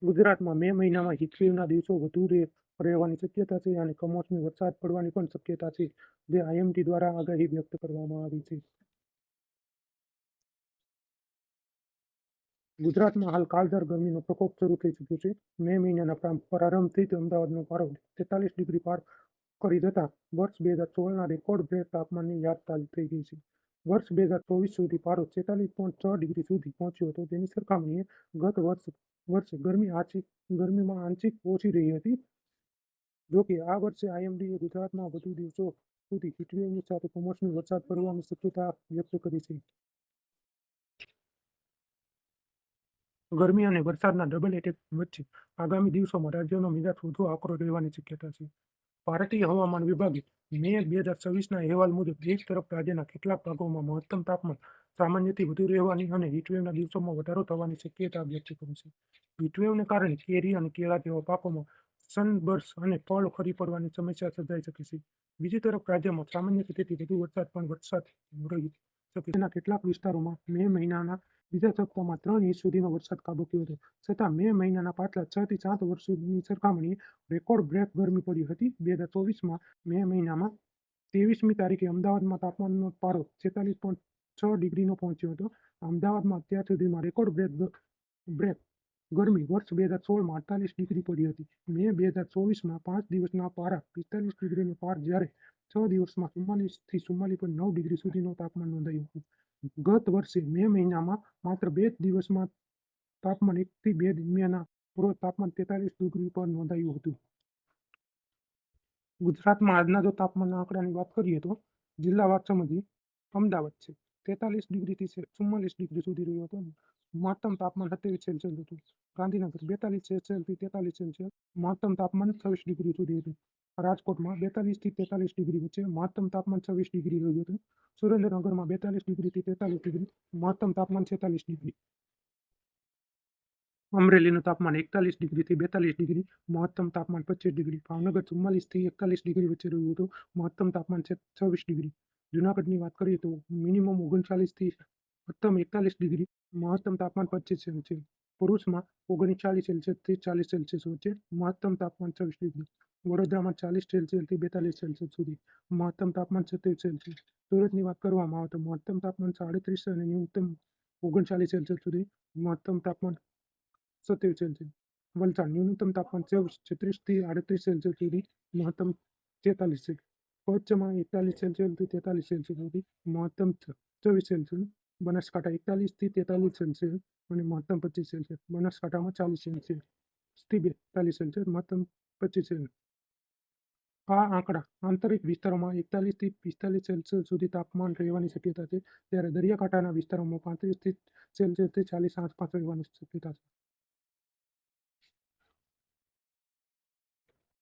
ગુજરાતમાં મે મહિનામાં હીટવેવના દિવસો વધુ રહેવાની શક્યતા છે અને કમોસમી વરસાદ પડવાની પણ શક્યતા છે, જે આઈએમડી દ્વારા આગાહી વ્યક્ત કરવામાં આવી છે. ગુજરાતમાં હાલ કાળઝાળ ગરમીનો પ્રકોપ શરૂ થઈ ચૂક્યો છે. મે મહિનાના પ્રારંભથી જ અમદાવાદનો પારો 43 ડિગ્રી પાર કરી જતા વર્ષ 2016ના રેકોર્ડ બ્રેક તાપમાનની યાદ તાજી થઈ ગઈ છે. વર્ષ 2024 સુધી પારો 46.6 ડિગ્રી સુધી પહોંચ્યો હતો, જેની સરખામણીએ ગત વર્ષે ગરમીમાં આંશિક ઓછી રહી હતી. જોકે આ વર્ષે આઈએમડીએ ગુજરાતમાં વધુ દિવસો સુધી હીટવેવની સાથે કમોસમી વરસાદ પડવાની શક્યતા વ્યક્ત કરી છે. ગરમી અને વરસાદના ડબલ એટેક વચ્ચે આગામી દિવસોમાં રાજ્યનો મિજાજ વધુ આકરો રહેવાની શક્યતા છે. ભારતીય હવામાન વિભાગે મે 2026ના અહેવાલ મુજબ એક તરફ રાજ્યના કેટલાક ભાગોમાં મહત્તમ તાપમાન સામાન્યથી વધુ રહેવાની અને હીટવેવના દિવસોમાં વધારો થવાની શક્યતા વ્યક્ત કરી છે. હીટવેવને કારણે કેરી અને કેળા જેવા પાકોમાં સનબર્સ્ટ અને ફળ ખરી પડવાની સમસ્યા સર્જાઈ શકે છે. બીજી તરફ રાજ્યમાં સામાન્ય સ્થિતિથી વધુ વરસાદ રહી શકે છે. તેના કેટલાક વિસ્તારોમાં મે મહિનાના બીજા સપ્તાહમાં 3 ઇંચ સુધીનો વરસાદ ખાબક્યો હતો. છતાં મે મહિનાના પાછલા 6 થી 7 વર્ષોની સરખામણીએ રેકોર્ડ બ્રેક ગરમી પડી હતી. 2024માં મે મહિનામાં 23મી તારીખે અમદાવાદમાં તાપમાનનો પારો 46.6 ડિગ્રીનો પહોંચ્યો હતો. અમદાવાદમાં અત્યાર સુધીમાં રેકોર્ડ બ્રેક ગરમી વર્ષ 2016માં 48 ડિગ્રી પડી હતી. મે 2024માં 5 દિવસના પારા 45 ડિગ્રીને પાર, જ્યારે 6 દિવસમાં 44 થી 44.9 ડિગ્રી સુધીનું તાપમાન નોંધાયું હતું. ગત વર્ષે મે મહિનામાં માત્ર 2 દિવસમાં તાપમાન 1 થી 2 દરમિયાન પૂર્વ તાપમાન 43 ડિગ્રી પર નોંધાયું હતું. ગુજરાતમાં આજના જો તાપમાનના આંકડાની વાત કરીએ તો જિલ્લા સમજી અમદાવાદ છે, 43 ડિગ્રીથી 44 ડિગ્રી સુધી રહ્યું હતું. મહત્તમ તાપમાન 27 સેલ્સિયસ હતું. ગાંધીનગર 42 સેલ્સિયસથી 43 સેલ્સિયસ, મહત્તમ તાપમાન 26 ડિગ્રી સુધી હતું. રાજકોટમાં 42 થી 43 ડિગ્રી વચ્ચે મહત્તમ તાપમાન 26 ડિગ્રી રહ્યું હતું. સુરેન્દ્રનગરમાં 42 ડિગ્રીથી 43 ડિગ્રી, મહત્તમ તાપમાન 46 ડિગ્રી. અમરેલીનું તાપમાન 41 ડિગ્રીથી 42 ડિગ્રી, મહત્તમ તાપમાન 25 ડિગ્રી. ભાવનગર 44 થી 41 ડિગ્રી વચ્ચે રહ્યું હતું. મહત્તમ તાપમાન 26 ડિગ્રી. જૂનાગઢની વાત કરીએ તો મિનિમમ 39 થી મહત્તમ 41 ડિગ્રી, મહત્તમ તાપમાન 25 સેલ્સિયસ. ભરૂચમાં 39 સેલ્સિયસથી 40 સેલ્સિયસ વચ્ચે, મહત્તમ તાપમાન 26 ડિગ્રી. વડોદરામાં 40 સેલ્સિયસથી 42 સેલ્સિયસ સુધી, મહત્તમ તાપમાન 27 સેલ્સિયસ. સુરતની વાત કરવામાં આવે તો મહત્તમ તાપમાન 37 અને ન્યૂનતમ 39 સેલ્સિયસ સુધી, મહત્તમ તાપમાન 27 સેલ્સિયસ. વલસાડ ન્યૂનતમ તાપમાન 36 થી 38 સેલ્સિયસ સુધી, મહત્તમ 43 સેલ્સિયસ. કચ્છમાં 41 સેલ્સિયસથી 43 સેલ્સિયસ સુધી, મહત્તમ 24 સેલ્સિયસ. બનાસકાંઠા 41 થી 43 સેલ્સિયસ અને મહત્તમ 25 સેલ્સિયસ. બનાસકાંઠામાં 40 સેલ્સિયસ થી 42 સેલ્સિયસ, મહત્તમ 25 સેલ્સિયસ. આ આંકડા આંતરિક વિસ્તારોમાં 41 થી 45 સેલ્સિયસ સુધી તાપમાન રહેવાની શક્યતા છે, જ્યારે દરિયાકાંઠાના વિસ્તારોમાં 35 સેલ્સિયસથી 40 આસપાસ રહેવાની શક્યતા છે.